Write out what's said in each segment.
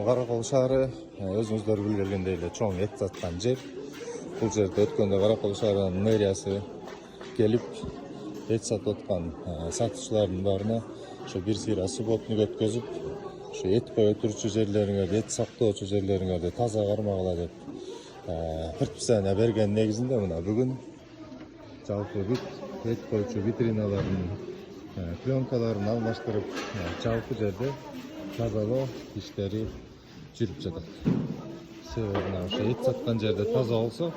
Каракол шаары өзүңүздөр билгендей эле чоң эт саткан жер. Бул жерде өткөндө Каракол шаарынын мэриясы келип эт сатып аткан сатуучулардын баарына ошо бир сыйра субботник өткөзүп, ошо эт кое турчу жерлериңерди, эт сактоочу жерлериңерди таза кармагыла деп предписание берген негизинде мына бүгүн жалпы бүт эт койчу витриналардын пленкаларын алмаштырып, жалпы жерде тазалоо иштери жүрүп жатат. Себеби ошо эт саткан жерде таза болсо,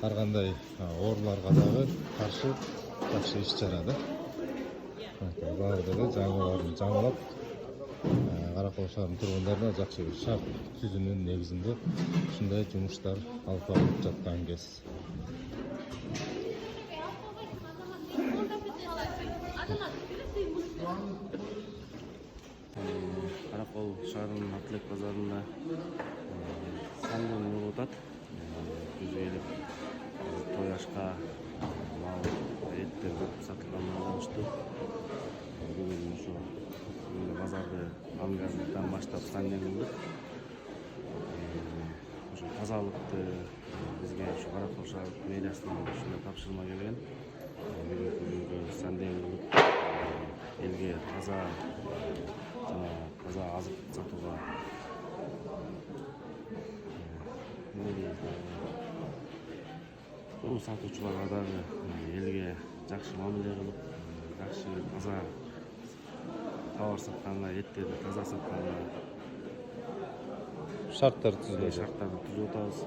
ар кандай ооруларга дагы каршы жакшы иш чара. Баардыгы жаңыларын жаңылап, Каракол шаарынын тургундарына жакшы бир шарт түзүүнүн негизинде ушундай жумуштар алып барылып жаткан кез. Каракол шаарынын Атлет базарында сандын болуп атат. Күзгө келип той ашка мал эттер көп сатылганына байланыштуу бүгүн ошо базарды ангаздан баштап санден кылдык. Ошо тазалыкты бизге ошо Каракол шаар мэриясынан ушундай тапшырма келген. Бүгүнкү санден кылып элге таза азык сатууга сатуучуларга дагы элге жакшы мамиле кылып, жакшы таза товар сатканга, эттерди таза сатканга Шарттар түзүлөт. шарттарды түзүп атабыз.